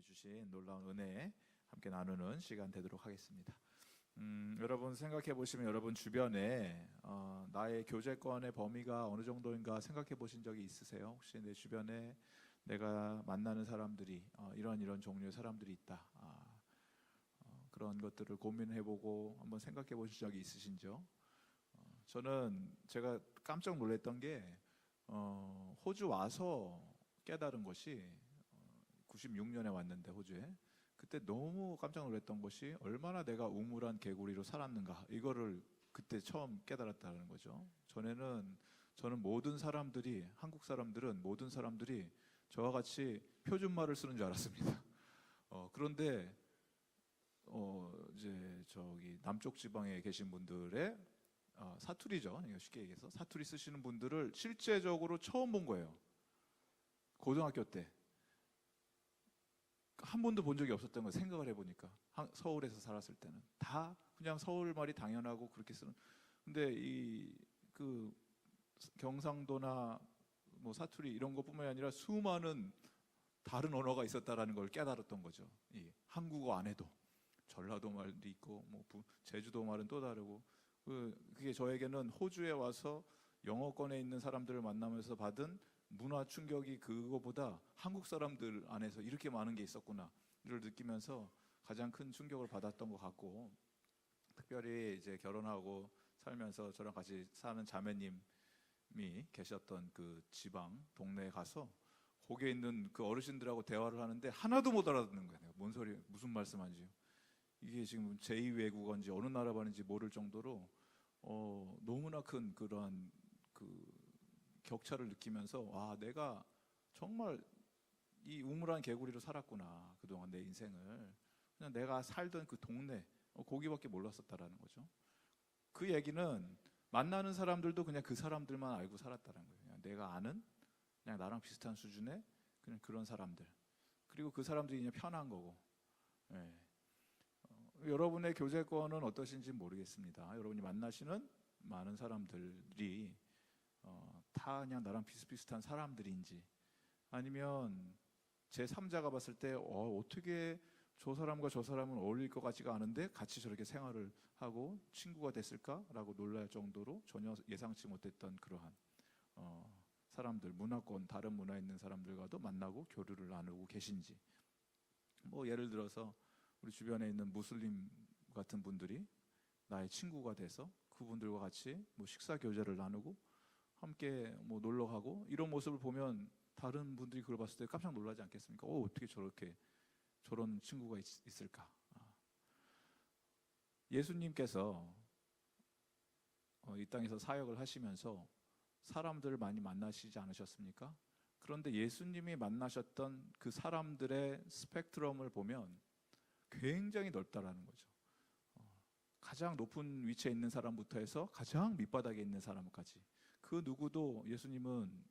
주신 놀라운 은혜 함께 나누는 시간 되도록 하겠습니다. 여러분 생각해 보시면 여러분 주변에 나의 교제권의 범위가 어느 정도인가 생각해 보신 적이 있으세요? 혹시 내 주변에 내가 만나는 사람들이 이런 종류의 사람들이 있다. 그런 것들을 고민해 보고 한번 생각해 보신 적이 있으신지요? 저는 제가 깜짝 놀랐던 게 호주 와서 깨달은 것이 96년에 왔는데 호주에 그때 너무 깜짝 놀랐던 것이 얼마나 내가 우물한 개구리로 살았는가 이거를 그때 처음 깨달았다는 거죠. 저는 모든 사람들이 한국 사람들은 모든 사람들이 저와 같이 표준말을 쓰는 줄 알았습니다. 그런데 이제 저기 남쪽 지방에 계신 분들의 사투리죠. 쉽게 얘기해서 사투리 쓰시는 분들을 실제적으로 처음 본 거예요. 고등학교 때. 한 번도 본 적이 없었던 걸 생각을 해보니까 서울에서 살았을 때는 다 그냥 서울 말이 당연하고 그렇게 쓰는. 근데 그 경상도나 뭐 사투리 이런 것뿐만이 아니라 수많은 다른 언어가 있었다라는 걸 깨달았던 거죠. 이 한국어 안에도 전라도 말도 있고 뭐 제주도 말은 또 다르고 그게 저에게는 호주에 와서 영어권에 있는 사람들을 만나면서 받은 문화 충격이 그거보다 한국 사람들 안에서 이렇게 많은 게 있었구나를 느끼면서 가장 큰 충격을 받았던 것 같고, 특별히 이제 결혼하고 살면서 저랑 같이 사는 자매님이 계셨던 그 지방 동네에 가서 거기에 있는 그 어르신들하고 대화를 하는데 하나도 못 알아듣는 거예요. 뭔 소리, 무슨 말씀하는지. 이게 지금 제2 외국어인지 어느 나라 말인지 모를 정도로 너무나 큰 그러한 그 격차를 느끼면서 와, 내가 정말 이 우물한 개구리로 살았구나. 그동안 내 인생을 그냥 내가 살던 그 동네 거기밖에 몰랐었다라는 거죠. 그 얘기는 만나는 사람들도 그냥 그 사람들만 알고 살았다는 거예요. 그냥 내가 아는 그냥 나랑 비슷한 수준의 그냥 그런 사람들, 그리고 그 사람들이 그냥 편한 거고. 예. 여러분의 교제권은 어떠신지 모르겠습니다. 여러분이 만나시는 많은 사람들이 다 그냥 나랑 비슷비슷한 사람들인지, 아니면 제 3자가 봤을 때 어떻게 저 사람과 저 사람은 어울릴 것 같지가 않은데 같이 저렇게 생활을 하고 친구가 됐을까라고 놀랄 정도로 전혀 예상치 못했던 그러한 사람들, 문화권, 다른 문화에 있는 사람들과도 만나고 교류를 나누고 계신지. 뭐 예를 들어서 우리 주변에 있는 무슬림 같은 분들이 나의 친구가 돼서 그분들과 같이 뭐 식사 교제를 나누고 함께 뭐 놀러 가고 이런 모습을 보면 다른 분들이 그걸 봤을 때 깜짝 놀라지 않겠습니까? 어떻게 저런 친구가 있을까? 예수님께서 이 땅에서 사역을 하시면서 사람들을 많이 만나시지 않으셨습니까? 그런데 예수님이 만나셨던 그 사람들의 스펙트럼을 보면 굉장히 넓다라는 거죠. 가장 높은 위치에 있는 사람부터 해서 가장 밑바닥에 있는 사람까지 그 누구도 예수님은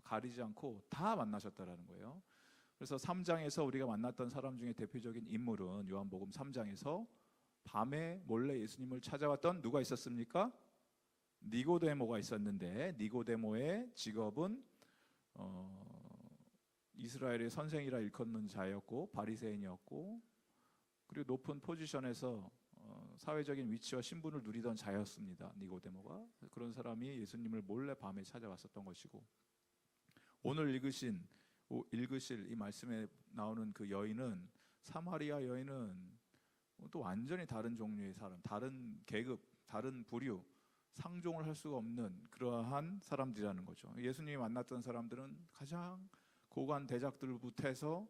가리지 않고 다 만나셨다라는 거예요. 그래서 3장에서 우리가 만났던 사람 중에 대표적인 인물은 요한복음 3장에서 밤에 몰래 예수님을 찾아왔던 누가 있었습니까? 니고데모가 있었는데, 니고데모의 직업은 이스라엘의 선생이라 일컫는 자였고 바리새인이었고, 그리고 높은 포지션에서 사회적인 위치와 신분을 누리던 자였습니다. 니고데모가. 그런 사람이 예수님을 몰래 밤에 찾아왔었던 것이고, 오늘 읽으실 이 말씀에 나오는 그 여인은, 사마리아 여인은 또 완전히 다른 종류의 사람, 다른 계급, 다른 부류, 상종을 할 수가 없는 그러한 사람들이라는 거죠. 예수님이 만났던 사람들은 가장 고관 대작들부터 해서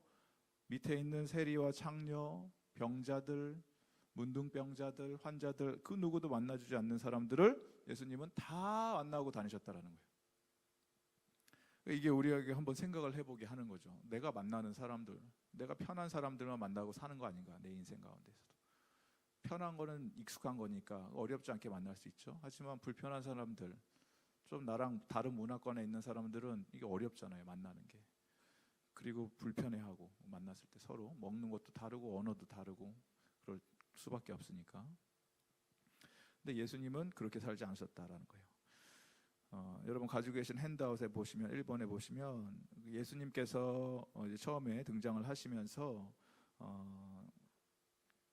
밑에 있는 세리와 창녀, 병자들, 문둥병자들, 환자들, 그 누구도 만나주지 않는 사람들을 예수님은 다 만나고 다니셨다라는 거예요. 이게 우리에게 한번 생각을 해보게 하는 거죠. 내가 만나는 사람들, 내가 편한 사람들만 만나고 사는 거 아닌가, 내 인생 가운데서도. 편한 거는 익숙한 거니까 어렵지 않게 만날 수 있죠. 하지만 불편한 사람들, 좀 나랑 다른 문화권에 있는 사람들은 이게 어렵잖아요, 만나는 게. 그리고 불편해하고, 만났을 때 서로 먹는 것도 다르고 언어도 다르고 그럴 수밖에 없으니까. 근데 예수님은 그렇게 살지 않으셨다라는 거예요. 여러분 가지고 계신 핸드아웃에 보시면 1번에 보시면 예수님께서 이제 처음에 등장을 하시면서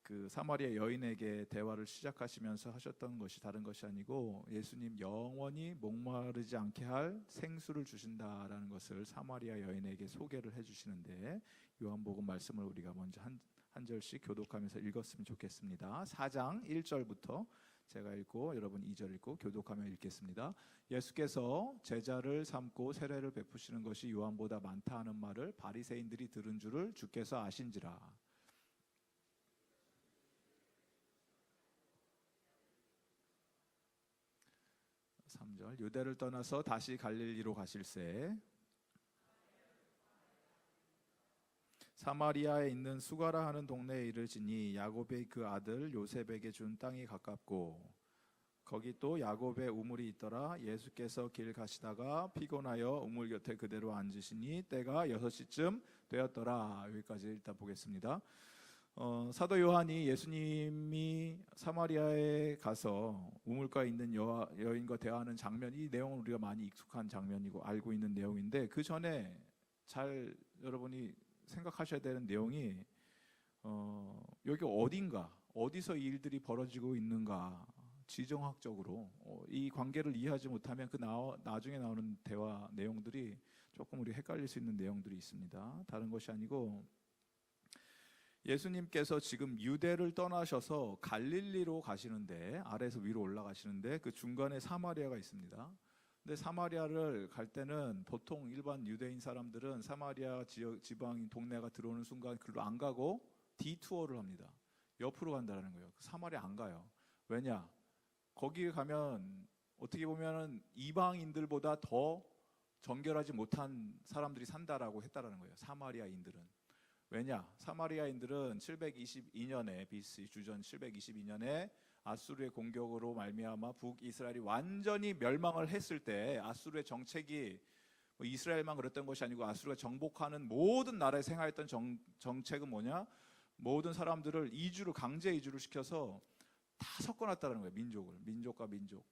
그 사마리아 여인에게 대화를 시작하시면서 하셨던 것이 다른 것이 아니고 예수님 영원히 목마르지 않게 할 생수를 주신다라는 것을 사마리아 여인에게 소개를 해주시는데, 요한복음 말씀을 우리가 먼저 한 절씩 교독하면서 읽었으면 좋겠습니다. 4장 1절부터 제가 읽고 여러분 2절 읽고 교독하며 읽겠습니다. 예수께서 제자를 삼고 세례를 베푸시는 것이 요한보다 많다 하는 말을 바리새인들이 들은 줄을 주께서 아신지라. 3절 유대를 떠나서 다시 갈릴리로 가실새 사마리아에 있는 수가라 하는 동네에 이르시니 야곱의 그 아들 요셉에게 준 땅이 가깝고 거기 또 야곱의 우물이 있더라. 예수께서 길 가시다가 피곤하여 우물 곁에 그대로 앉으시니 때가 6시쯤 되었더라. 여기까지 일단 보겠습니다. 사도 요한이 예수님이 사마리아에 가서 우물가에 있는 여인과 대화하는 장면, 이 내용은 우리가 많이 익숙한 장면이고 알고 있는 내용인데, 그 전에 잘 여러분이 생각하셔야 되는 내용이 여기 어딘가, 어디서 이 일들이 벌어지고 있는가, 지정학적으로 이 관계를 이해하지 못하면 그 나중에 나오는 대화 내용들이 조금 우리 헷갈릴 수 있는 내용들이 있습니다. 다른 것이 아니고 예수님께서 지금 유대를 떠나셔서 갈릴리로 가시는데, 아래에서 위로 올라가시는데 그 중간에 사마리아가 있습니다. 근데 사마리아를 갈 때는 보통 일반 유대인 사람들은 사마리아 지방 동네가 들어오는 순간 글로 안 가고 디투어를 합니다. 옆으로 간다는 거예요. 사마리아 안 가요. 왜냐? 거기에 가면 어떻게 보면은 이방인들보다 더 정결하지 못한 사람들이 산다라고 했다라는 거예요. 사마리아인들은. 왜냐? 사마리아인들은 722년에 BC 주전 722년에 아수르의 공격으로 말미암아 북이스라엘이 완전히 멸망을 했을 때, 아수르의 정책이 이스라엘만 그랬던 것이 아니고 아수르가 정복하는 모든 나라에 생활했던 정책은 뭐냐? 모든 사람들을 강제 이주를 시켜서 다 섞어놨다는 거예요. 민족과 민족.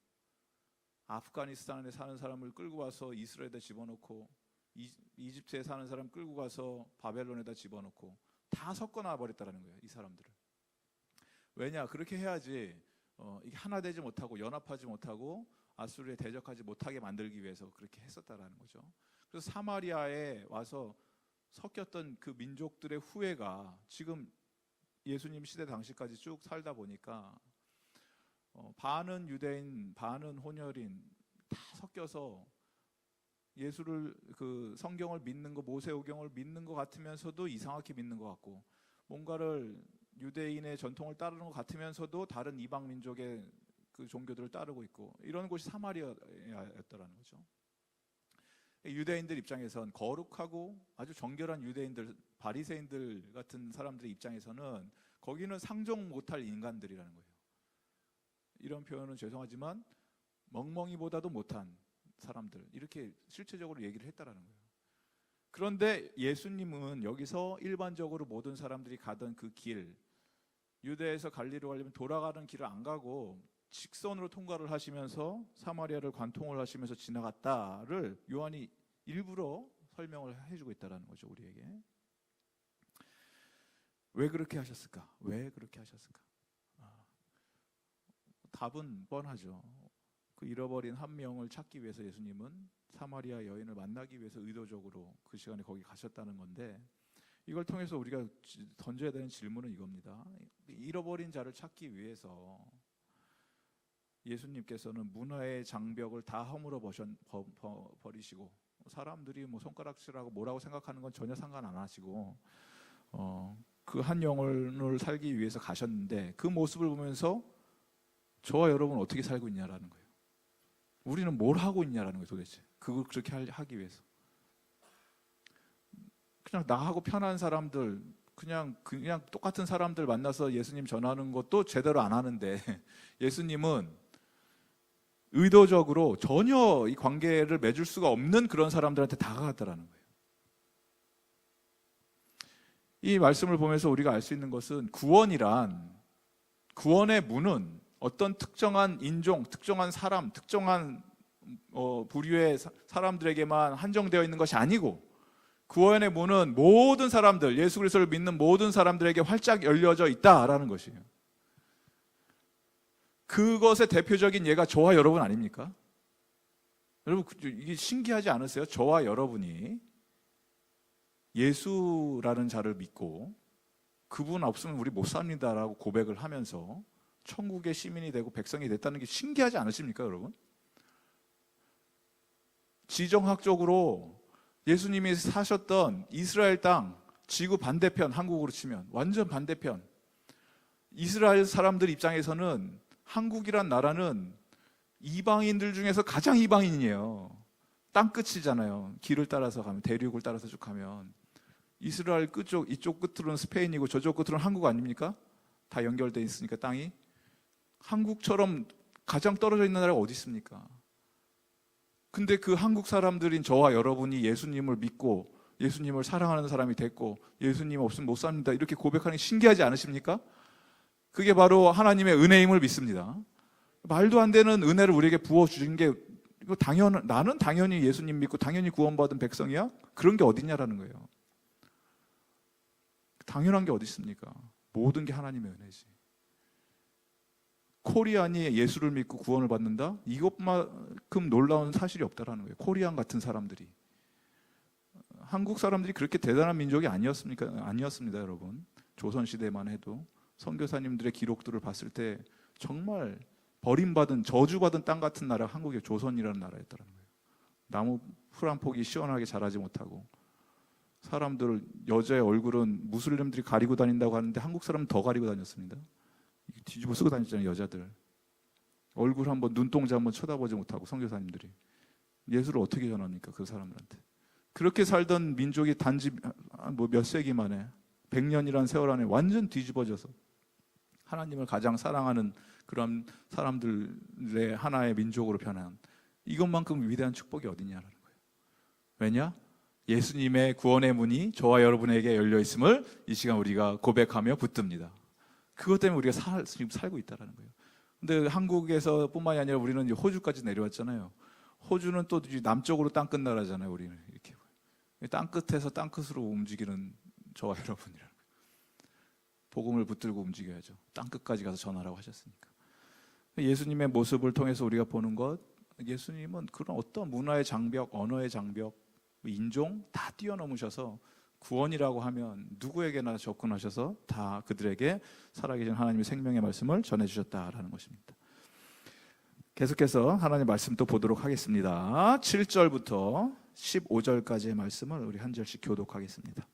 아프가니스탄에 사는 사람을 끌고 와서 이스라엘에다 집어넣고, 이집트에 사는 사람 끌고 가서 바벨론에다 집어넣고 다 섞어놔 버렸다는 거예요. 이 사람들을. 왜냐? 그렇게 해야지 이게 하나 되지 못하고 연합하지 못하고 아수르에 대적하지 못하게 만들기 위해서 그렇게 했었다라는 거죠. 그래서 사마리아에 와서 섞였던 그 민족들의 후예가 지금 예수님 시대 당시까지 쭉 살다 보니까 반은 유대인, 반은 혼혈인 다 섞여서 예수를, 그 성경을 믿는 거, 모세오경을 믿는 것 같으면서도 이상하게 믿는 것 같고, 뭔가를 유대인의 전통을 따르는 것 같으면서도 다른 이방 민족의 그 종교들을 따르고 있고, 이런 곳이 사마리아였더라는 거죠. 유대인들 입장에선 거룩하고 아주 정결한 유대인들, 바리새인들 같은 사람들의 입장에서는 거기는 상종 못할 인간들이라는 거예요. 이런 표현은 죄송하지만 멍멍이보다도 못한 사람들, 이렇게 실체적으로 얘기를 했다라는 거예요. 그런데 예수님은 여기서 일반적으로 모든 사람들이 가던 그 길, 유대에서 갈릴리로 가려면 돌아가는 길을 안 가고 직선으로 통과를 하시면서 사마리아를 관통을 하시면서 지나갔다를 요한이 일부러 설명을 해주고 있다라는 거죠, 우리에게. 왜 그렇게 하셨을까? 왜 그렇게 하셨을까? 답은 뻔하죠. 그 잃어버린 한 명을 찾기 위해서 예수님은 사마리아 여인을 만나기 위해서 의도적으로 그 시간에 거기 가셨다는 건데, 이걸 통해서 우리가 던져야 되는 질문은 이겁니다. 잃어버린 자를 찾기 위해서 예수님께서는 문화의 장벽을 다 허물어 버리시고, 사람들이 뭐 손가락질하고 뭐라고 생각하는 건 전혀 상관 안 하시고 그 한 영혼을 살기 위해서 가셨는데, 그 모습을 보면서 저와 여러분은 어떻게 살고 있냐라는 거예요. 우리는 뭘 하고 있냐라는 거예요, 도대체. 그걸 그렇게 하기 위해서. 그냥 나하고 편한 사람들, 그냥 똑같은 사람들 만나서 예수님 전하는 것도 제대로 안 하는데, 예수님은 의도적으로 전혀 이 관계를 맺을 수가 없는 그런 사람들한테 다가갔다라는 거예요. 이 말씀을 보면서 우리가 알 수 있는 것은, 구원의 문은 어떤 특정한 인종, 특정한 사람, 특정한 부류의 사람들에게만 한정되어 있는 것이 아니고 구원의 문은 모든 사람들, 예수 그리스도를 믿는 모든 사람들에게 활짝 열려져 있다라는 것이에요. 그것의 대표적인 예가 저와 여러분 아닙니까? 여러분 이게 신기하지 않으세요? 저와 여러분이 예수라는 자를 믿고 그분 없으면 우리 못 삽니다라고 고백을 하면서 천국의 시민이 되고 백성이 됐다는 게 신기하지 않으십니까, 여러분? 지정학적으로 예수님이 사셨던 이스라엘 땅, 지구 반대편, 한국으로 치면 완전 반대편, 이스라엘 사람들 입장에서는 한국이란 나라는 이방인들 중에서 가장 이방인이에요. 땅끝이잖아요. 길을 따라서 가면, 대륙을 따라서 쭉 가면 이스라엘 끝쪽, 이쪽 끝으로는 스페인이고 저쪽 끝으로는 한국 아닙니까? 다 연결되어 있으니까 땅이. 한국처럼 가장 떨어져 있는 나라가 어디 있습니까? 근데 그 한국 사람들인 저와 여러분이 예수님을 믿고 예수님을 사랑하는 사람이 됐고 예수님 없으면 못 삽니다 이렇게 고백하는 게 신기하지 않으십니까? 그게 바로 하나님의 은혜임을 믿습니다. 말도 안 되는 은혜를 우리에게 부어주신 게 이거 나는 당연히 예수님 믿고 당연히 구원받은 백성이야? 그런 게 어딨냐라는 거예요. 당연한 게 어디 있습니까? 모든 게 하나님의 은혜지. 코리안이 예수를 믿고 구원을 받는다? 이것만큼 놀라운 사실이 없다라는 거예요. 코리안 같은 사람들이. 한국 사람들이 그렇게 대단한 민족이 아니었습니까? 아니었습니다, 여러분. 조선시대만 해도 선교사님들의 기록들을 봤을 때 정말 버림받은, 저주받은 땅 같은 나라가 한국의 조선이라는 나라였다는 거예요. 나무 풀 한 폭이 시원하게 자라지 못하고 사람들, 여자의 얼굴은 무슬림들이 가리고 다닌다고 하는데 한국 사람은 더 가리고 다녔습니다. 뒤집어 쓰고 다녔잖아요, 여자들. 얼굴 한번, 눈동자 한번 쳐다보지 못하고 선교사님들이. 예수를 어떻게 전합니까, 그 사람들한테. 그렇게 살던 민족이 단지 몇 세기 만에 100년이라는 세월 안에 완전 뒤집어져서 하나님을 가장 사랑하는 그런 사람들의 하나의 민족으로 변한, 이것만큼 위대한 축복이 어디냐라는 거예요. 왜냐? 예수님의 구원의 문이 저와 여러분에게 열려 있음을 이 시간 우리가 고백하며 붙듭니다. 그것 때문에 우리가 지금 살고 있다는 거예요. 근데 한국에서 뿐만이 아니라 우리는 이제 호주까지 내려왔잖아요. 호주는 또 남쪽으로 땅끝 나라잖아요. 우리는 이렇게 땅끝에서 땅끝으로 움직이는 저와 여러분이라는 거예요. 복음을 붙들고 움직여야죠. 땅끝까지 가서 전하라고 하셨으니까. 예수님의 모습을 통해서 우리가 보는 것, 예수님은 그런 어떤 문화의 장벽, 언어의 장벽, 인종 다 뛰어넘으셔서 구원이라고 하면 누구에게나 접근하셔서 다 그들에게 살아계신 하나님의 생명의 말씀을 전해주셨다라는 것입니다. 계속해서 하나님의 말씀 또 보도록 하겠습니다. 7절부터 15절까지의 말씀을 우리 한 절씩 교독하겠습니다.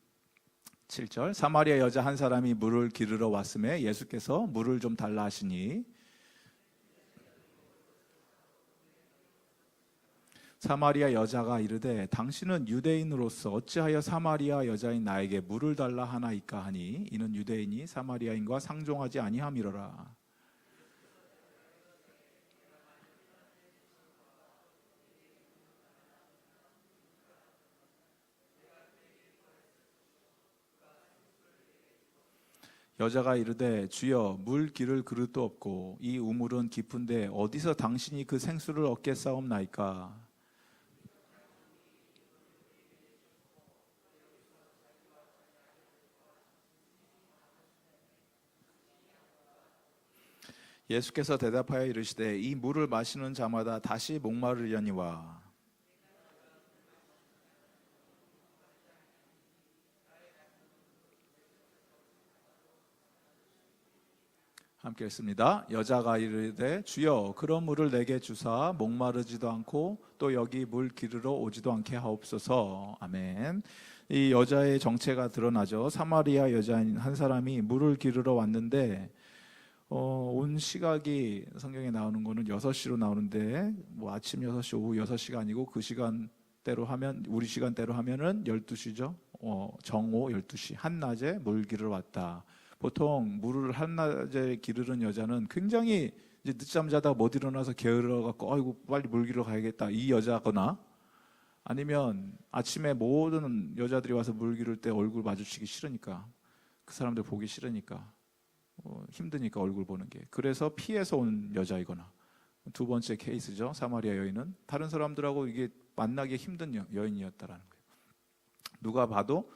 7절, 사마리아 여자 한 사람이 물을 기르러 왔음에 예수께서 물을 좀 달라 하시니 사마리아 여자가 이르되 당신은 유대인으로서 어찌하여 사마리아 여자인 나에게 물을 달라 하나이까 하니 이는 유대인이 사마리아인과 상종하지 아니함이로라. 여자가 이르되 주여 물 기를 그릇도 없고 이 우물은 깊은데 어디서 당신이 그 생수를 얻겠사옵나이까. 예수께서 대답하여 이르시되 이 물을 마시는 자마다 다시 목마르려니와 함께 읽습니다. 여자가 이르되 주여 그런 물을 내게 주사 목마르지도 않고 또 여기 물 기르러 오지도 않게 하옵소서. 아멘. 이 여자의 정체가 드러나죠. 사마리아 여자인 한 사람이 물을 기르러 왔는데 온 시각이 성경에 나오는 거는 6시로 나오는데 뭐 아침 6시, 오후 6시가 아니고 그 시간대로 하면, 우리 시간대로 하면은 12시죠. 정오 12시 한낮에 물 기르러 왔다. 보통 물을 한낮에 기르는 여자는 굉장히 이제 늦잠 자다가 못 일어나서 게을러 갖고 아이고 빨리 물 기르러 가야겠다 이 여자거나, 아니면 아침에 모든 여자들이 와서 물 기를 때 얼굴 마주치기 싫으니까, 그 사람들 보기 싫으니까 힘드니까 얼굴 보는 게, 그래서 피해서 온 여자이거나, 두 번째 케이스죠. 사마리아 여인은 다른 사람들하고 이게 만나기 힘든 여인이었다라는 거예요. 누가 봐도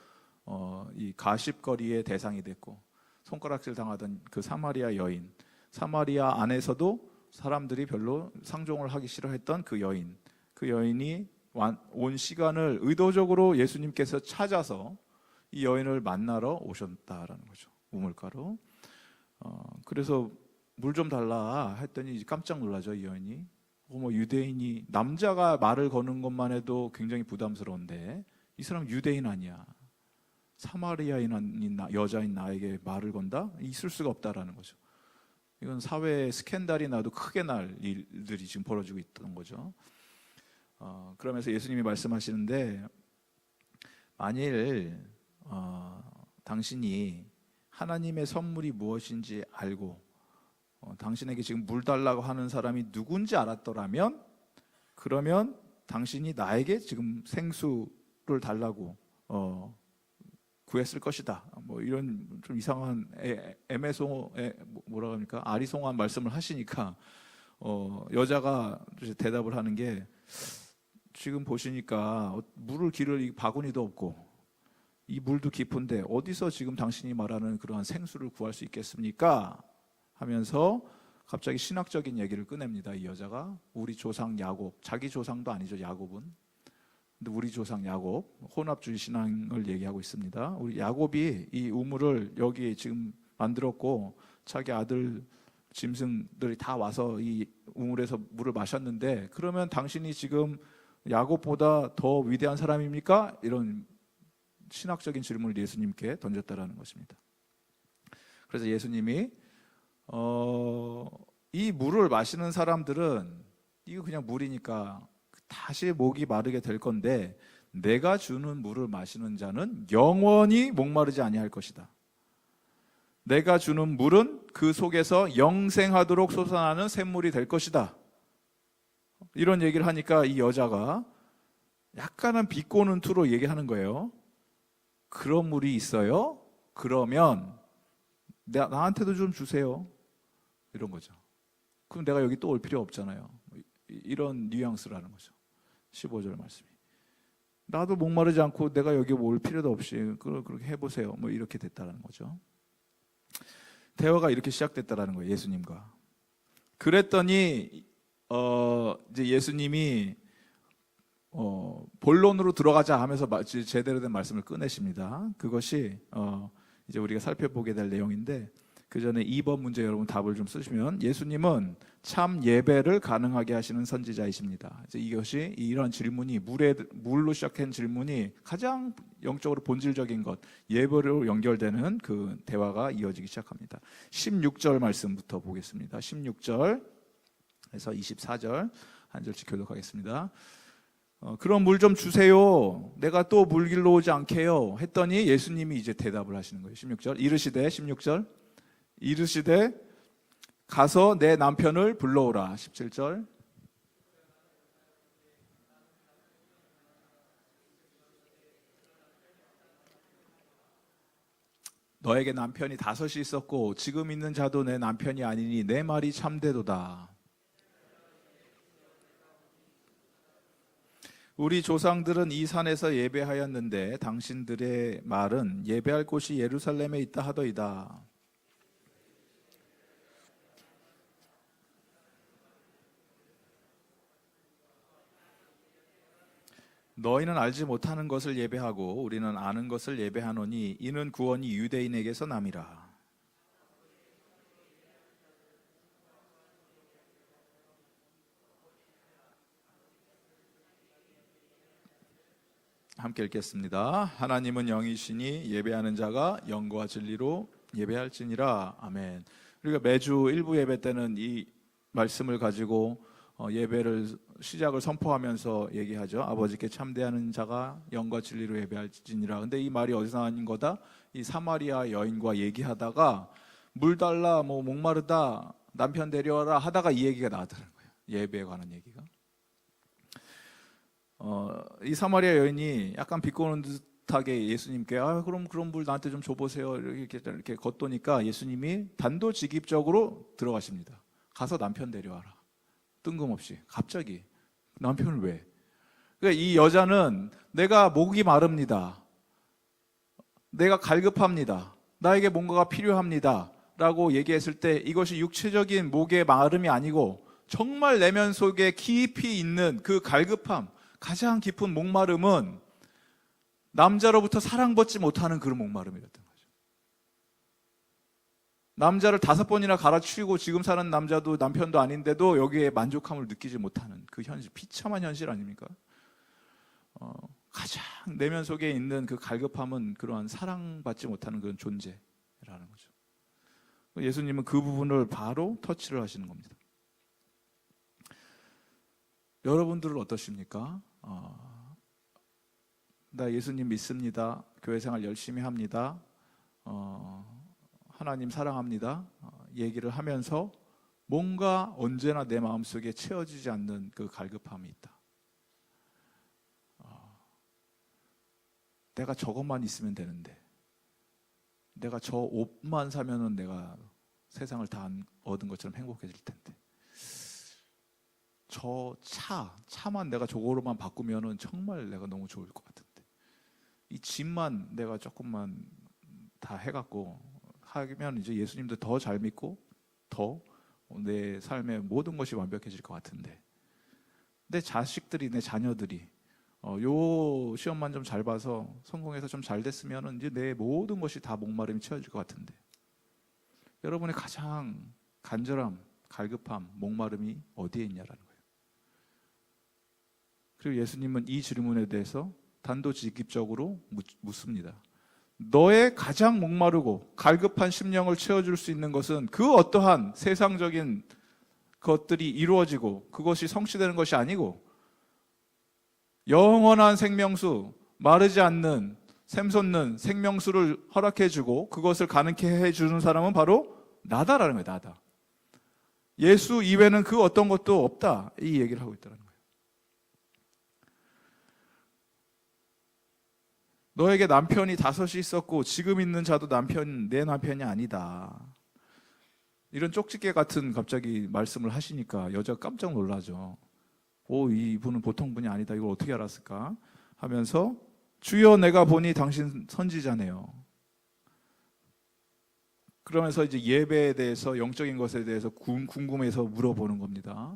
이 가십거리의 대상이 됐고 손가락질 당하던 그 사마리아 여인, 사마리아 안에서도 사람들이 별로 상종을 하기 싫어했던 그 여인, 그 여인이 온 시간을 의도적으로 예수님께서 찾아서 이 여인을 만나러 오셨다라는 거죠. 우물가로. 그래서 물 좀 달라 했더니 깜짝 놀라죠, 이 여인이. 뭐 유대인이, 남자가 말을 거는 것만 해도 굉장히 부담스러운데 이 사람 유대인 아니야, 사마리아인 여자인 나에게 말을 건다? 있을 수가 없다라는 거죠. 이건 사회에 스캔들이 나도 크게 날 일들이 지금 벌어지고 있던 거죠. 그러면서 예수님이 말씀하시는데, 만일 당신이 하나님의 선물이 무엇인지 알고 당신에게 지금 물 달라고 하는 사람이 누군지 알았더라면, 그러면 당신이 나에게 지금 생수를 달라고 구했을 것이다. 뭐 이런 좀 이상한 뭐라 합니까? 아리송한 말씀을 하시니까 여자가 대답을 하는 게, 지금 보시니까 물을 기를 이 바구니도 없고 이 물도 깊은데 어디서 지금 당신이 말하는 그러한 생수를 구할 수 있겠습니까? 하면서 갑자기 신학적인 얘기를 꺼냅니다. 이 여자가 우리 조상 야곱, 자기 조상도 아니죠, 야곱은. 근데 우리 조상 야곱, 혼합주의 신앙을 얘기하고 있습니다. 우리 야곱이 이 우물을 여기 지금 만들었고 자기 아들 짐승들이 다 와서 이 우물에서 물을 마셨는데, 그러면 당신이 지금 야곱보다 더 위대한 사람입니까? 이런 신학적인 질문을 예수님께 던졌다라는 것입니다. 그래서 예수님이 이 물을 마시는 사람들은 이거 그냥 물이니까 다시 목이 마르게 될 건데, 내가 주는 물을 마시는 자는 영원히 목마르지 아니할 것이다. 내가 주는 물은 그 속에서 영생하도록 솟아나는 샘물이 될 것이다. 이런 얘기를 하니까 이 여자가 약간은 비꼬는 투로 얘기하는 거예요. 그런 물이 있어요? 그러면 나한테도 좀 주세요. 이런 거죠. 그럼 내가 여기 또 올 필요 없잖아요. 이런 뉘앙스라는 거죠. 15절 말씀이. 나도 목마르지 않고 내가 여기 올 필요도 없이 그렇게 해보세요. 뭐 이렇게 됐다는 거죠. 대화가 이렇게 시작됐다는 거예요, 예수님과. 그랬더니 이제 예수님이 본론으로 들어가자 하면서 제대로 된 말씀을 꺼내십니다. 그것이 이제 우리가 살펴보게 될 내용인데, 그 전에 2번 문제 여러분 답을 좀 쓰시면, 예수님은 참 예배를 가능하게 하시는 선지자이십니다. 이것이 이런 질문이 물로 시작한 질문이 가장 영적으로 본질적인 것, 예배로 연결되는 그 대화가 이어지기 시작합니다. 16절 말씀부터 보겠습니다. 16절에서 24절 한 절씩 교독하겠습니다. 그럼 물 좀 주세요. 내가 또 물 길러 오지 않게요. 했더니 예수님이 이제 대답을 하시는 거예요. 16절. 이르시되, 16절. 이르시되 가서 내 남편을 불러오라. 17절. 너에게 남편이 5이 있었고 지금 있는 자도 내 남편이 아니니 내 말이 참되도다. 우리 조상들은 이 산에서 예배하였는데 당신들의 말은 예배할 곳이 예루살렘에 있다 하더이다. 너희는 알지 못하는 것을 예배하고 우리는 아는 것을 예배하노니 이는 구원이 유대인에게서 남이라. 함께 읽겠습니다. 하나님은 영이시니 예배하는 자가 영과 진리로 예배할지니라. 아멘. 우리가 매주 일부 예배 때는 이 말씀을 가지고 예배를 시작을 선포하면서 얘기하죠. 아버지께 참되하는 자가 영과 진리로 예배할지니라. 근데 이 말이 어디서 나온 거다? 이 사마리아 여인과 얘기하다가 물 달라, 뭐 목마르다, 남편 데려와라 하다가 이 얘기가 나왔다는 거예요. 예배에 관한 얘기가. 이 사마리아 여인이 약간 비꼬는 듯하게 예수님께 그럼 그런 물 나한테 좀 줘보세요. 이렇게 걷도니까 예수님이 단도직입적으로 들어가십니다. 가서 남편 데려와라. 뜬금없이 갑자기 남편을 왜? 그러니까 이 여자는 내가 목이 마릅니다. 내가 갈급합니다. 나에게 뭔가가 필요합니다. 라고 얘기했을 때 이것이 육체적인 목의 마름이 아니고 정말 내면 속에 깊이 있는 그 갈급함, 가장 깊은 목마름은 남자로부터 사랑받지 못하는 그런 목마름이었던 거죠. 남자를 5번이나 갈아치우고 지금 사는 남자도 남편도 아닌데도 여기에 만족함을 느끼지 못하는 그 현실, 비참한 현실 아닙니까? 가장 내면 속에 있는 그 갈급함은 그러한 사랑받지 못하는 그런 존재라는 거죠. 예수님은 그 부분을 바로 터치를 하시는 겁니다. 여러분들은 어떠십니까? 나 예수님 믿습니다. 교회 생활 열심히 합니다. 하나님 사랑합니다. 얘기를 하면서 뭔가 언제나 내 마음속에 채워지지 않는 그 갈급함이 있다. 내가 저것만 있으면 되는데, 내가 저 옷만 사면은 내가 세상을 다 얻은 것처럼 행복해질 텐데, 저 차만 내가 저거로만 바꾸면은 정말 내가 너무 좋을 것 같은데, 이 집만 내가 조금만 다 해갖고 하면 이제 예수님도 더 잘 믿고 더 내 삶의 모든 것이 완벽해질 것 같은데, 내 자식들이, 내 자녀들이 요 시험만 좀 잘 봐서 성공해서 좀 잘 됐으면 이제 내 모든 것이 다 목마름이 채워질 것 같은데, 여러분의 가장 간절함, 갈급함, 목마름이 어디에 있냐라는 거예요. 그리고 예수님은 이 질문에 대해서 단도직입적으로 묻습니다. 너의 가장 목마르고 갈급한 심령을 채워줄 수 있는 것은 그 어떠한 세상적인 것들이 이루어지고 그것이 성취되는 것이 아니고 영원한 생명수, 마르지 않는 샘솟는 생명수를 허락해주고 그것을 가능케 해주는 사람은 바로 나다라는 거예요. 나다. 예수 이외에는 그 어떤 것도 없다, 이 얘기를 하고 있다는 거예요. 너에게 남편이 5이 있었고 지금 있는 자도 내 남편이 아니다. 이런 쪽집게 같은 갑자기 말씀을 하시니까 여자가 깜짝 놀라죠. 이분은 보통 분이 아니다. 이걸 어떻게 알았을까? 하면서 주여 내가 보니 당신 선지자네요. 그러면서 이제 예배에 대해서, 영적인 것에 대해서 궁금해서 물어보는 겁니다.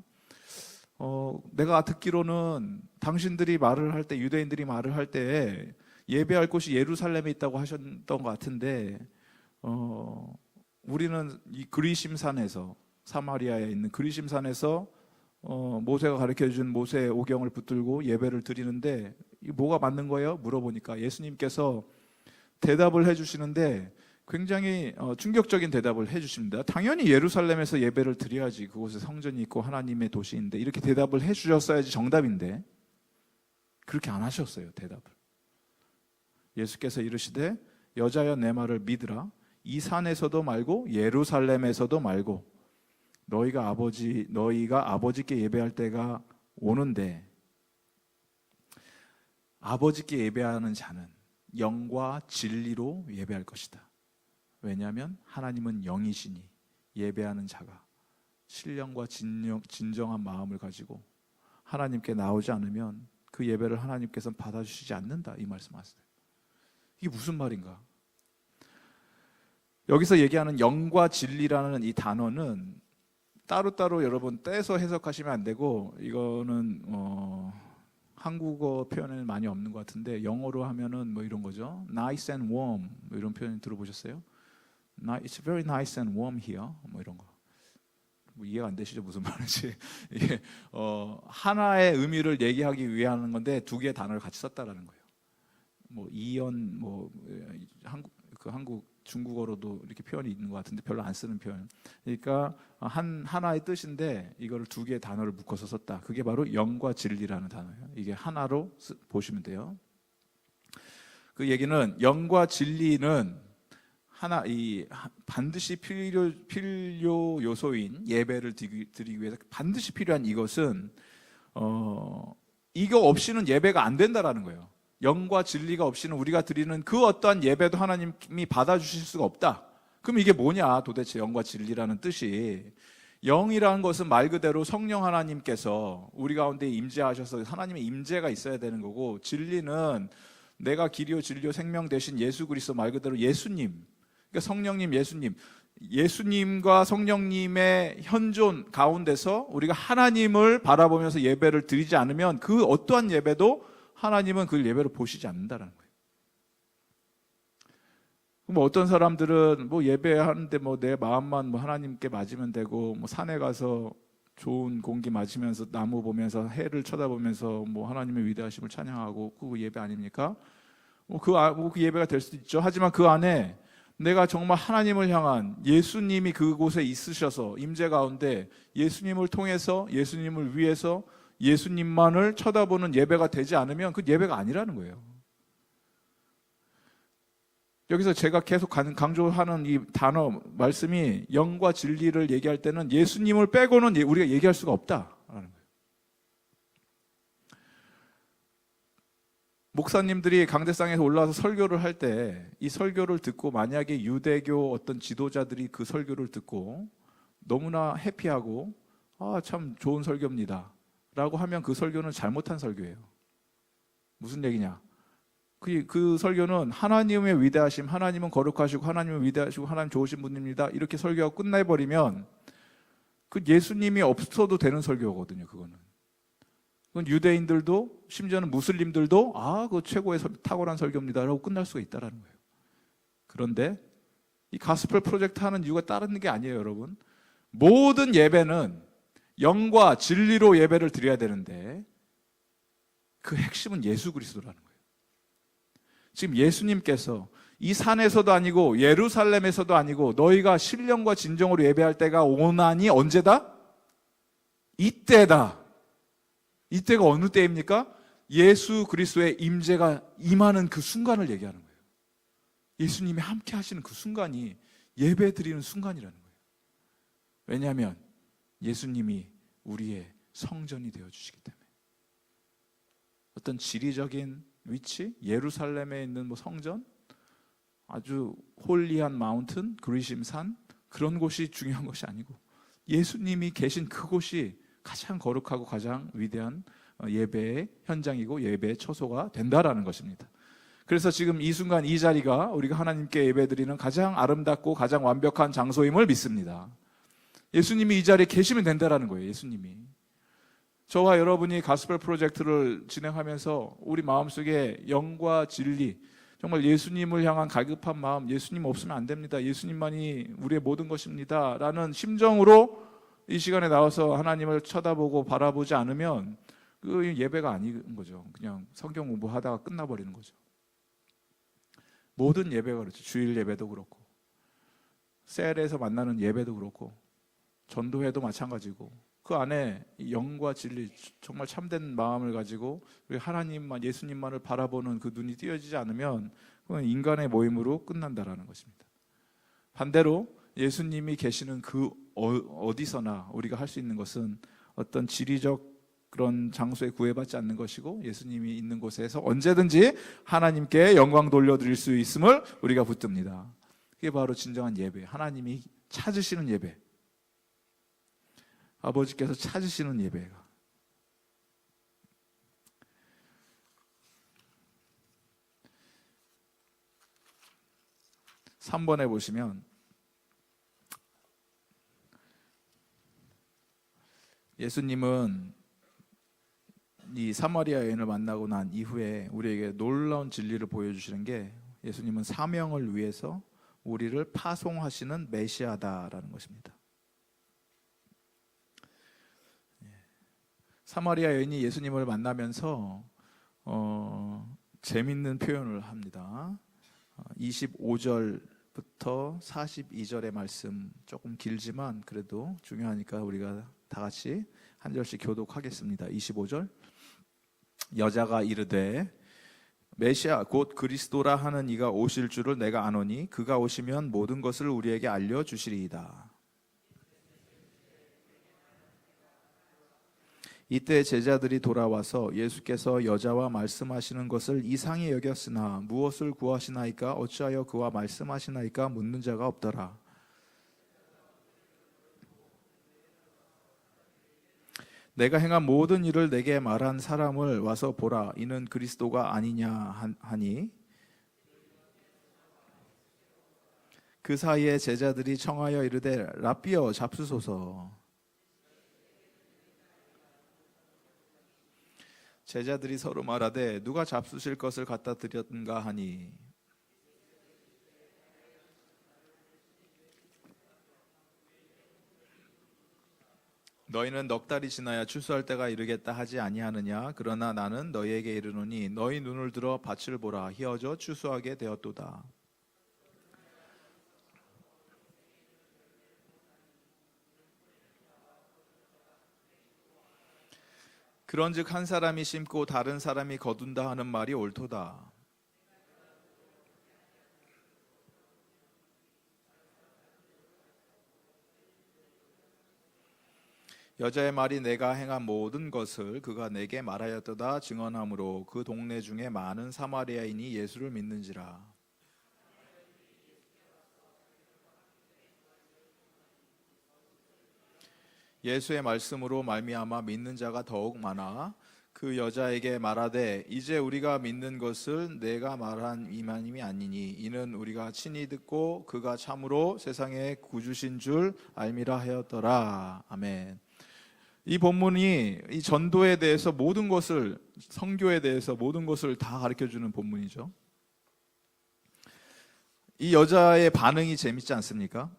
내가 듣기로는 당신들이 말을 할 때, 유대인들이 말을 할 때 예배할 곳이 예루살렘에 있다고 하셨던 것 같은데, 우리는 이 그리심산에서, 사마리아에 있는 그리심산에서 모세가 가르쳐준 모세 오경을 붙들고 예배를 드리는데 이 뭐가 맞는 거예요? 물어보니까 예수님께서 대답을 해주시는데 굉장히 충격적인 대답을 해주십니다. 당연히 예루살렘에서 예배를 드려야지, 그곳에 성전이 있고 하나님의 도시인데, 이렇게 대답을 해주셨어야지 정답인데 그렇게 안 하셨어요. 대답을. 예수께서 이르시되 여자여 내 말을 믿으라. 이 산에서도 말고 예루살렘에서도 말고 너희가 아버지께 예배할 때가 오는데, 아버지께 예배하는 자는 영과 진리로 예배할 것이다. 왜냐하면 하나님은 영이시니 예배하는 자가 신령과 진정한 마음을 가지고 하나님께 나오지 않으면 그 예배를 하나님께서는 받아주시지 않는다, 이 말씀하세요. 이게 무슨 말인가? 여기서 얘기하는 영과 진리라는 이 단어는 따로따로 여러분 떼서 해석하시면 안 되고, 이거는 한국어 표현에는 많이 없는 것 같은데 영어로 하면은 뭐 이런 거죠. Nice and warm, 뭐 이런 표현 들어보셨어요? It's very nice and warm here, 뭐 이런 거. 뭐 이해가 안 되시죠? 무슨 말인지. 이게 하나의 의미를 얘기하기 위해 하는 건데 두 개의 단어를 같이 썼다라는 거예요. 뭐 이연, 뭐 한국 중국어로도 이렇게 표현이 있는 것 같은데 별로 안 쓰는 표현. 그러니까 하나의 뜻인데 이거를 두 개의 단어를 묶어서 썼다. 그게 바로 영과 진리라는 단어예요. 이게 하나로 보시면 돼요. 그 얘기는 영과 진리는 반드시 필요 요소인 예배를 드리기 위해서 반드시 필요한 이것은 이거 없이는 예배가 안 된다라는 거예요. 영과 진리가 없이는 우리가 드리는 그 어떠한 예배도 하나님이 받아주실 수가 없다. 그럼 이게 뭐냐 도대체 영과 진리라는 뜻이. 영이라는 것은 말 그대로 성령 하나님께서 우리 가운데 임재하셔서 하나님의 임재가 있어야 되는 거고, 진리는 내가 길이요 진리요 생명 되신 예수 그리스도, 말 그대로 예수님, 그러니까 성령님, 예수님과 성령님의 현존 가운데서 우리가 하나님을 바라보면서 예배를 드리지 않으면 그 어떠한 예배도 하나님은 그 예배로 보시지 않는다는 거예요. 뭐 어떤 사람들은 뭐 예배하는데 뭐 내 마음만 뭐 하나님께 맞으면 되고, 뭐 산에 가서 좋은 공기 맞으면서 나무 보면서 해를 쳐다보면서 뭐 하나님의 위대하심을 찬양하고, 그거 예배 아닙니까? 그 예배가 될 수도 있죠. 하지만 그 안에 내가 정말 하나님을 향한, 예수님이 그곳에 있으셔서 임재 가운데 예수님을 통해서, 예수님을 위해서 예수님만을 쳐다보는 예배가 되지 않으면 그 예배가 아니라는 거예요. 여기서 제가 계속 강조하는 이 단어 말씀이, 영과 진리를 얘기할 때는 예수님을 빼고는 우리가 얘기할 수가 없다라는 거예요. 목사님들이 강대상에서 올라와서 설교를 할 때 이 설교를 듣고 만약에 유대교 어떤 지도자들이 그 설교를 듣고 너무나 해피하고 참 좋은 설교입니다 라고 하면 그 설교는 잘못한 설교예요. 무슨 얘기냐? 그 설교는 하나님의 위대하심, 하나님은 거룩하시고 하나님은 위대하시고 하나님 좋으신 분입니다, 이렇게 설교가 끝나버리면 그 예수님이 없어도 되는 설교거든요. 그건 유대인들도 심지어는 무슬림들도 그 최고의 탁월한 설교입니다 라고 끝날 수가 있다는 거예요. 그런데 이 가스펠 프로젝트 하는 이유가 다른 게 아니에요, 여러분. 모든 예배는 영과 진리로 예배를 드려야 되는데 그 핵심은 예수 그리스도라는 거예요. 지금 예수님께서 이 산에서도 아니고 예루살렘에서도 아니고 너희가 신령과 진정으로 예배할 때가 오나니 언제다? 이때다. 이때가 어느 때입니까? 예수 그리스도의 임재가 임하는 그 순간을 얘기하는 거예요. 예수님이 함께 하시는 그 순간이 예배 드리는 순간이라는 거예요. 왜냐하면 예수님이 우리의 성전이 되어주시기 때문에. 어떤 지리적인 위치, 예루살렘에 있는 뭐 성전, 아주 홀리한 마운튼, 그리심산, 그런 곳이 중요한 것이 아니고 예수님이 계신 그곳이 가장 거룩하고 가장 위대한 예배의 현장이고 예배의 처소가 된다라는 것입니다. 그래서 지금 이 순간 이 자리가 우리가 하나님께 예배드리는 가장 아름답고 가장 완벽한 장소임을 믿습니다. 예수님이 이 자리에 계시면 된다라는 거예요. 예수님이. 저와 여러분이 가스펠 프로젝트를 진행하면서 우리 마음속에 영과 진리, 정말 예수님을 향한 갈급한 마음, 예수님 없으면 안 됩니다, 예수님만이 우리의 모든 것입니다 라는 심정으로 이 시간에 나와서 하나님을 쳐다보고 바라보지 않으면 그 예배가 아닌 거죠. 그냥 성경 공부하다가 끝나버리는 거죠. 모든 예배가 그렇죠. 주일 예배도 그렇고 셀에서 만나는 예배도 그렇고 전도회도 마찬가지고, 그 안에 영과 진리, 정말 참된 마음을 가지고 하나님만, 예수님만을 바라보는 그 눈이 띄어지지 않으면 그건 인간의 모임으로 끝난다라는 것입니다. 반대로 예수님이 계시는 그 어디서나 우리가 할 수 있는 것은 어떤 지리적 그런 장소에 구애받지 않는 것이고, 예수님이 있는 곳에서 언제든지 하나님께 영광 돌려드릴 수 있음을 우리가 붙듭니다. 그게 바로 진정한 예배, 하나님이 찾으시는 예배, 아버지께서 찾으시는 예배가. 3번에 보시면 예수님은 이 사마리아 여인을 만나고 난 이후에 우리에게 놀라운 진리를 보여주시는 게, 예수님은 사명을 위해서 우리를 파송하시는 메시아다라는 것입니다. 사마리아 여인이 예수님을 만나면서 재밌는 표현을 합니다. 25절부터 42절의 말씀, 조금 길지만 그래도 중요하니까 우리가 다 같이 한 절씩 교독하겠습니다. 25절, 여자가 이르되 메시아 곧 그리스도라 하는 이가 오실 줄을 내가 아노니 그가 오시면 모든 것을 우리에게 알려주시리이다. 이때 제자들이 돌아와서 예수께서 여자와 말씀하시는 것을 이상히 여겼으나 무엇을 구하시나이까, 어찌하여 그와 말씀하시나이까 묻는 자가 없더라. 내가 행한 모든 일을 내게 말한 사람을 와서 보라. 이는 그리스도가 아니냐 하니 그 사이에 제자들이 청하여 이르되 랍비여 잡수소서. 제자들이 서로 말하되 누가 잡수실 것을 갖다 드렸는가 하니 너희는 넉 달이 지나야 추수할 때가 이르겠다 하지 아니하느냐. 그러나 나는 너희에게 이르노니 너희 눈을 들어 밭을 보라. 희어져 추수하게 되었도다. 그런즉 한 사람이 심고 다른 사람이 거둔다 하는 말이 옳도다. 여자의 말이 내가 행한 모든 것을 그가 내게 말하였도다 증언하므로 그 동네 중에 많은 사마리아인이 예수를 믿는지라. 예수의 말씀으로 말미암아 믿는 자가 더욱 많아 그 여자에게 말하되 이제 우리가 믿는 것을 내가 말한 이만임이 아니니 이는 우리가 친히 듣고 그가 참으로 세상의 구주신 줄 알미라 하였더라. 아멘. 이 본문이 이 전도에 대해서 모든 것을, 선교에 대해서 모든 것을 다 가르쳐주는 본문이죠. 이 여자의 반응이 재밌지 않습니까?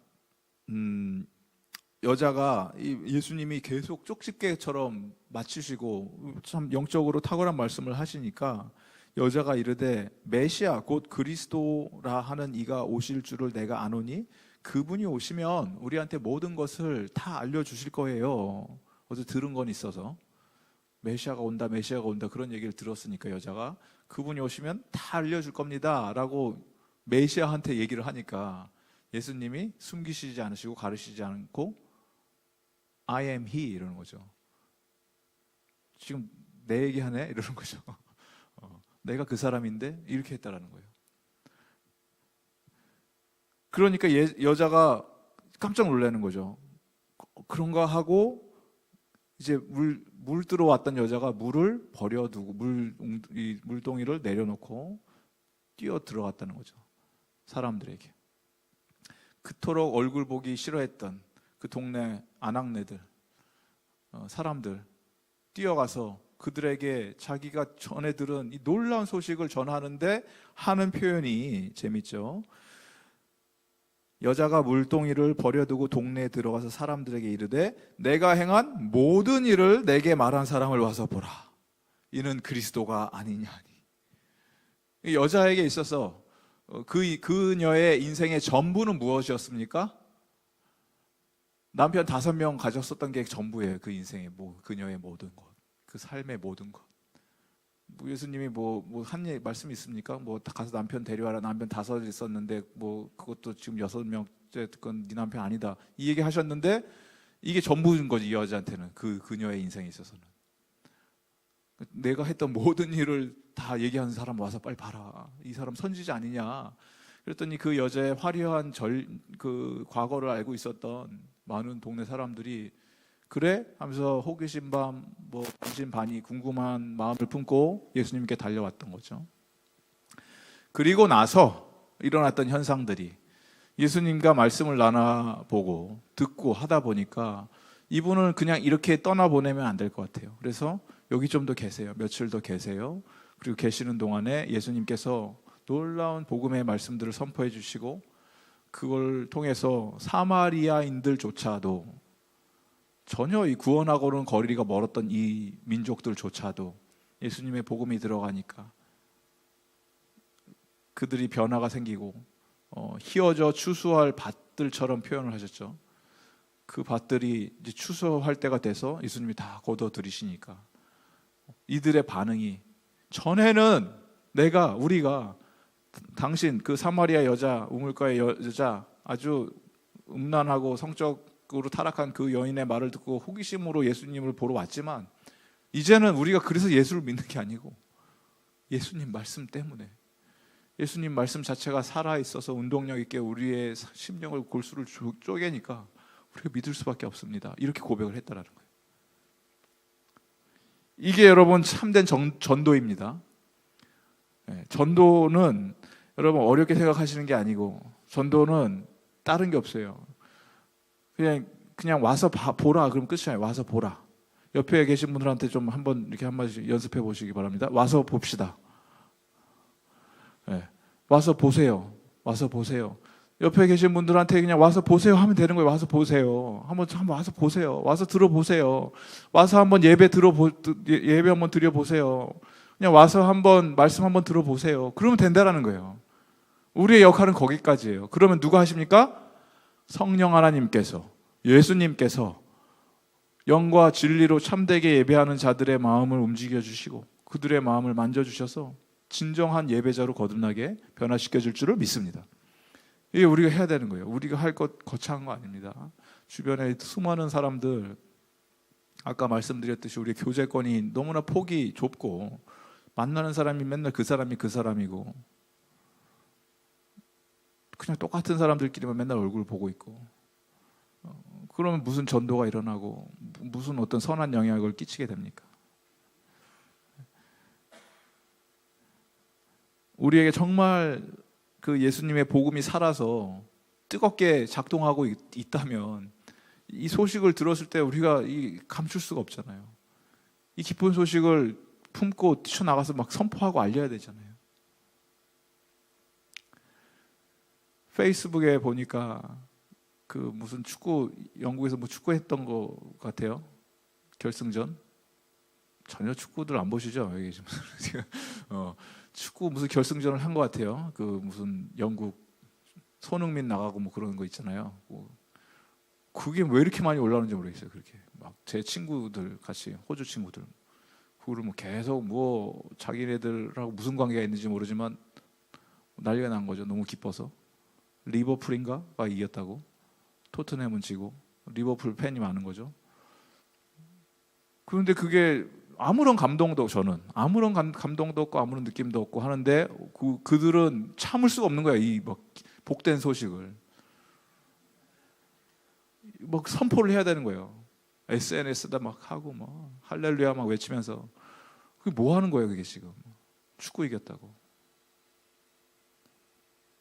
여자가 예수님이 계속 쪽집게처럼 맞추시고 참 영적으로 탁월한 말씀을 하시니까 여자가 이르되 메시아 곧 그리스도라 하는 이가 오실 줄을 내가 아노니 그분이 오시면 우리한테 모든 것을 다 알려주실 거예요. 어제 들은 건 있어서 메시아가 온다 그런 얘기를 들었으니까 여자가 그분이 오시면 다 알려줄 겁니다 라고 메시아한테 얘기를 하니까 예수님이 숨기시지 않으시고 가르치지 않고 I am he 이러는 거죠. 지금 내 얘기하네 이러는 거죠. 내가 그 사람인데 이렇게 했다라는 거예요. 그러니까 여자가 깜짝 놀라는 거죠. 그런가 하고 이제 물 들어왔던 여자가 물을 버려두고 물동이를 내려놓고 뛰어 들어갔다는 거죠. 사람들에게. 그토록 얼굴 보기 싫어했던 그 동네 아낙네들, 사람들 뛰어가서 그들에게 자기가 전에 들은 이 놀라운 소식을 전하는데 하는 표현이 재밌죠. 여자가 물동이를 버려두고 동네에 들어가서 사람들에게 이르되 내가 행한 모든 일을 내게 말한 사람을 와서 보라. 이는 그리스도가 아니냐니. 여자에게 있어서 그녀의 인생의 전부는 무엇이었습니까? 남편 5명 가졌었던 게 전부예요. 그 인생의 그녀의 모든 것, 그 삶의 모든 것. 예수님이 한 말씀 있습니까? 가서 남편 데려와라. 남편 5 있었는데 그것도 지금 6명째 건 네 남편 아니다. 이 얘기 하셨는데 이게 전부인 거지 이 여자한테는 그녀의 인생에 있어서는. 내가 했던 모든 일을 다 얘기하는 사람 와서 빨리 봐라. 이 사람 선지자 아니냐? 그랬더니 그 여자의 화려한 그 과거를 알고 있었던 많은 동네 사람들이 그래? 하면서 호기심 반, 관심 반이 궁금한 마음을 품고 예수님께 달려왔던 거죠. 그리고 나서 일어났던 현상들이 예수님과 말씀을 나눠보고 듣고 하다 보니까 이분을 그냥 이렇게 떠나보내면 안 될 것 같아요. 그래서 여기 좀 더 계세요. 며칠 더 계세요. 그리고 계시는 동안에 예수님께서 놀라운 복음의 말씀들을 선포해 주시고 그걸 통해서 사마리아인들조차도 전혀 이 구원하고는 거리가 멀었던 이 민족들조차도 예수님의 복음이 들어가니까 그들이 변화가 생기고 희어져 추수할 밭들처럼 표현을 하셨죠. 그 밭들이 이제 추수할 때가 돼서 예수님이 다 거둬 들이시니까 이들의 반응이 전에는 우리가 당신 그 사마리아 여자 우물가의 여자 아주 음란하고 성적으로 타락한 그 여인의 말을 듣고 호기심으로 예수님을 보러 왔지만 이제는 우리가 그래서 예수를 믿는 게 아니고 예수님 말씀 때문에 예수님 말씀 자체가 살아있어서 운동력 있게 우리의 심령을 골수를 쪼개니까 우리가 믿을 수밖에 없습니다. 이렇게 고백을 했다라는 거예요. 이게 여러분 참된 전도입니다. 전도는 여러분 어렵게 생각하시는 게 아니고, 전도는 다른 게 없어요. 그냥 와서 보라 그럼 끝이에요. 와서 보라. 옆에 계신 분들한테 좀 한번 이렇게 한마디씩 연습해 보시기 바랍니다. 와서 봅시다. 와서 보세요. 와서 보세요. 옆에 계신 분들한테 그냥 와서 보세요 하면 되는 거예요. 와서 보세요. 한번 와서 보세요. 와서 들어보세요. 와서 한번 예배 한번 드려보세요. 그냥 와서 한번 말씀 한번 들어보세요. 그러면 된다라는 거예요. 우리의 역할은 거기까지예요. 그러면 누가 하십니까? 성령 하나님께서, 예수님께서 영과 진리로 참되게 예배하는 자들의 마음을 움직여 주시고 그들의 마음을 만져주셔서 진정한 예배자로 거듭나게 변화시켜 줄 줄을 믿습니다. 이게 우리가 해야 되는 거예요. 우리가 할 것 거창한 거 아닙니다. 주변에 수많은 사람들, 아까 말씀드렸듯이 우리 교제권이 너무나 폭이 좁고 만나는 사람이 맨날 그 사람이고 그냥 똑같은 사람들끼리만 맨날 얼굴 보고 있고, 그러면 무슨 전도가 일어나고 무슨 어떤 선한 영향을 끼치게 됩니까? 우리에게 정말 그 예수님의 복음이 살아서 뜨겁게 작동하고 있다면 이 소식을 들었을 때 우리가 감출 수가 없잖아요. 이 기쁜 소식을 품고 뛰쳐나가서 막 선포하고 알려야 되잖아요. 페이스북에 보니까 그 무슨 영국에서 뭐 축구했던 거 같아요. 결승전. 전혀 축구들 안 보시죠? 여기 지금 축구 무슨 결승전을 한 것 같아요. 그 무슨 영국 손흥민 나가고 뭐 그런 거 있잖아요. 그게 왜 이렇게 많이 올라오는지 모르겠어요. 그렇게 막 제 친구들 같이 호주 친구들 그거를 뭐 계속 뭐 자기네들하고 무슨 관계가 있는지 모르지만 난리가 난 거죠. 너무 기뻐서. 리버풀인가가 이겼다고. 토트넘은 지고 리버풀 팬이 많은 거죠. 그런데 그게 아무런 감동도, 저는 아무런 감동도 없고 아무런 느낌도 없고 하는데 그들은 참을 수가 없는 거야. 이 막 복된 소식을 막 선포를 해야 되는 거예요. SNS에다 막 하고 막 할렐루야 막 외치면서. 그게 뭐 하는 거예요, 그게 지금. 축구 이겼다고.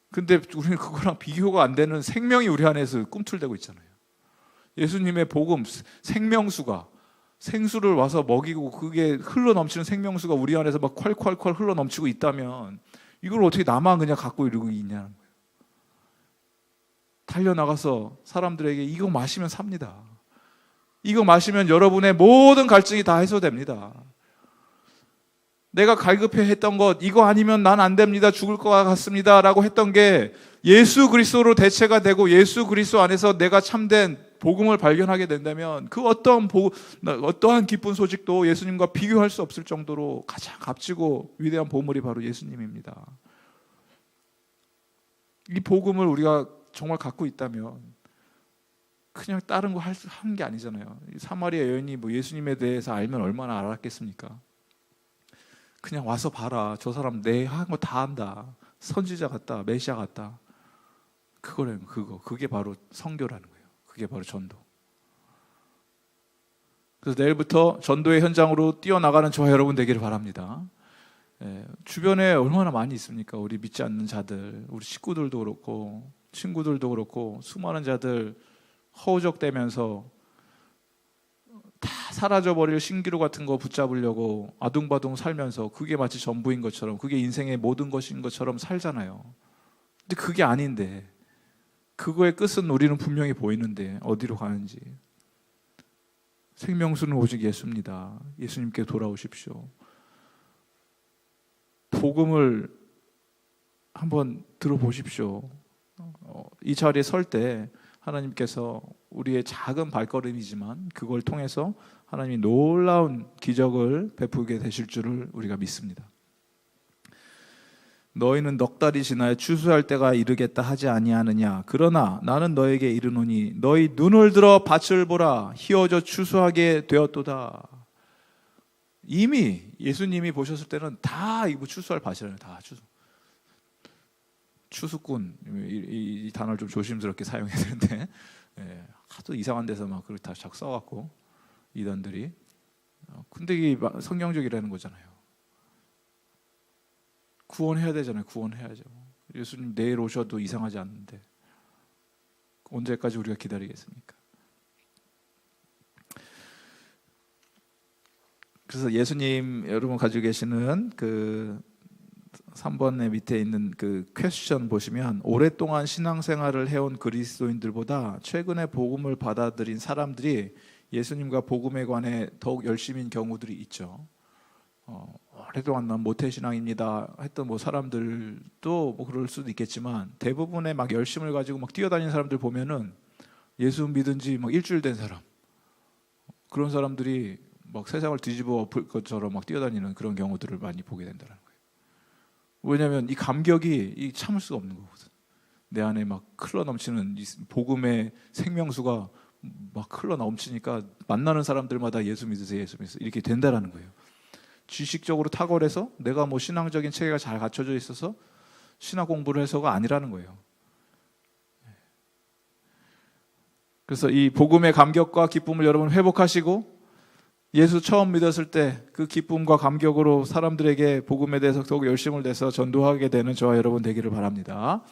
근데 우리는 그거랑 비교가 안 되는 생명이 우리 안에서 꿈틀대고 있잖아요. 예수님의 복음, 생수를 와서 먹이고 그게 흘러넘치는 생명수가 우리 안에서 막 콸콸콸 흘러넘치고 있다면 이걸 어떻게 나만 그냥 갖고 이러고 있냐는 거예요. 달려나가서 사람들에게 이거 마시면 삽니다. 이거 마시면 여러분의 모든 갈증이 다 해소됩니다. 내가 갈급해 했던 것, 이거 아니면 난 안 됩니다, 죽을 것 같습니다 라고 했던 게 예수 그리스도로 대체가 되고 예수 그리스도 안에서 내가 참된 복음을 발견하게 된다면 그 어떠한 기쁜 소식도 예수님과 비교할 수 없을 정도로 가장 값지고 위대한 보물이 바로 예수님입니다. 이 복음을 우리가 정말 갖고 있다면 그냥 다른 거 하는 게 아니잖아요. 사마리아 여인이 뭐 예수님에 대해서 알면 얼마나 알았겠습니까? 그냥 와서 봐라. 저 사람 내 한 거 다 안다. 선지자 같다. 메시아 같다. 그게 바로 선교라는 거예요. 그게 바로 전도. 그래서 내일부터 전도의 현장으로 뛰어나가는 저와 여러분 되기를 바랍니다. 주변에 얼마나 많이 있습니까? 우리 믿지 않는 자들, 우리 식구들도 그렇고 친구들도 그렇고 수많은 자들 허우적대면서 다 사라져버릴 신기루 같은 거 붙잡으려고 아둥바둥 살면서 그게 마치 전부인 것처럼, 그게 인생의 모든 것인 것처럼 살잖아요. 근데 그게 아닌데, 그거의 끝은 우리는 분명히 보이는데 어디로 가는지. 생명수는 오직 예수입니다. 예수님께 돌아오십시오. 복음을 한번 들어보십시오. 이 자리에 설 때 하나님께서 우리의 작은 발걸음이지만 그걸 통해서 하나님이 놀라운 기적을 베푸게 되실 줄을 우리가 믿습니다. 너희는 넉 달이 지나야 추수할 때가 이르겠다 하지 아니하느냐. 그러나 나는 너에게 이르노니 너희 눈을 들어 밭을 보라. 희어져 추수하게 되었도다. 이미 예수님이 보셨을 때는 다 이거 추수할 밭이라는, 다 추수꾼, 이 단어를 좀 조심스럽게 사용해야 되는데, 하도 이상한 데서 막 그걸 다 자꾸 써갖고 이단들이 근데 이게 성경적이라는 거잖아요. 구원해야 되잖아요. 구원해야죠. 예수님 내일 오셔도 이상하지 않는데 언제까지 우리가 기다리겠습니까? 그래서 예수님 여러분 가지고 계시는 그 3번의 밑에 있는 그 퀘스천 보시면 오랫동안 신앙생활을 해온 그리스도인들보다 최근에 복음을 받아들인 사람들이 예수님과 복음에 관해 더욱 열심인 경우들이 있죠. 오랫동안 난 모태신앙입니다 했던 뭐 사람들도 뭐 그럴 수도 있겠지만 대부분의 막 열심을 가지고 막 뛰어다니는 사람들 보면은 예수 믿은 지 막 일주일 된 사람, 그런 사람들이 막 세상을 뒤집어 엎을 것처럼 막 뛰어다니는 그런 경우들을 많이 보게 된다는 거예요. 왜냐하면 이 감격이 참을 수가 없는 거거든. 내 안에 막 흘러 넘치는 이 복음의 생명수가 막 흘러 넘치니까 만나는 사람들마다 예수 믿으세요, 예수 믿으세요 이렇게 된다라는 거예요. 지식적으로 탁월해서 내가 뭐 신앙적인 체계가 잘 갖춰져 있어서 신학 공부를 해서가 아니라는 거예요. 그래서 이 복음의 감격과 기쁨을 여러분 회복하시고 예수 처음 믿었을 때 그 기쁨과 감격으로 사람들에게 복음에 대해서 더욱 열심을 내서 전도하게 되는 저와 여러분 되기를 바랍니다.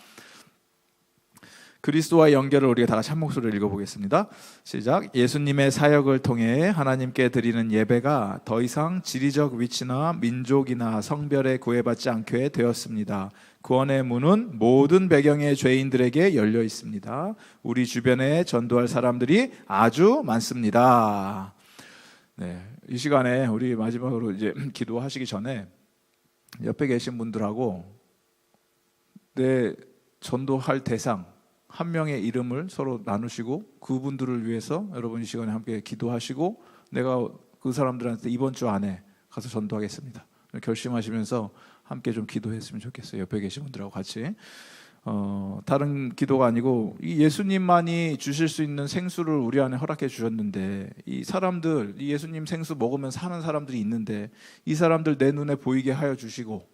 그리스도와의 연결을 우리가 다 같이 한 목소리로 읽어보겠습니다. 시작. 예수님의 사역을 통해 하나님께 드리는 예배가 더 이상 지리적 위치나 민족이나 성별에 구애받지 않게 되었습니다. 구원의 문은 모든 배경의 죄인들에게 열려 있습니다. 우리 주변에 전도할 사람들이 아주 많습니다. 네, 이 시간에 우리 마지막으로 이제 기도하시기 전에 옆에 계신 분들하고 내 전도할 대상 한 명의 이름을 서로 나누시고 그분들을 위해서 여러분 이 시간에 함께 기도하시고 내가 그 사람들한테 이번 주 안에 가서 전도하겠습니다 결심하시면서 함께 좀 기도했으면 좋겠어요. 옆에 계신 분들하고 같이. 다른 기도가 아니고 이 예수님만이 주실 수 있는 생수를 우리 안에 허락해 주셨는데 이 사람들, 이 예수님 생수 먹으면 사는 사람들이 있는데 이 사람들 내 눈에 보이게 하여 주시고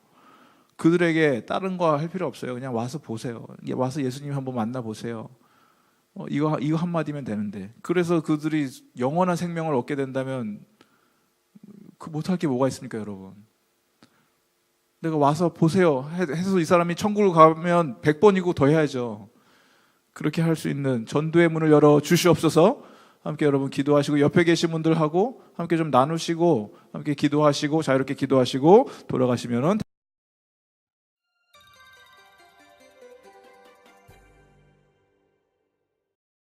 그들에게 다른 거 할 필요 없어요. 그냥 와서 보세요. 와서 예수님 한번 만나보세요. 이거 한마디면 되는데 그래서 그들이 영원한 생명을 얻게 된다면 그 못할 게 뭐가 있습니까 여러분? 내가 와서 보세요 해서 이 사람이 천국을 가면 100번이고 더 해야죠. 그렇게 할 수 있는 전도의 문을 열어 주시옵소서. 함께 여러분 기도하시고 옆에 계신 분들하고 함께 좀 나누시고 함께 기도하시고 자유롭게 기도하시고 돌아가시면은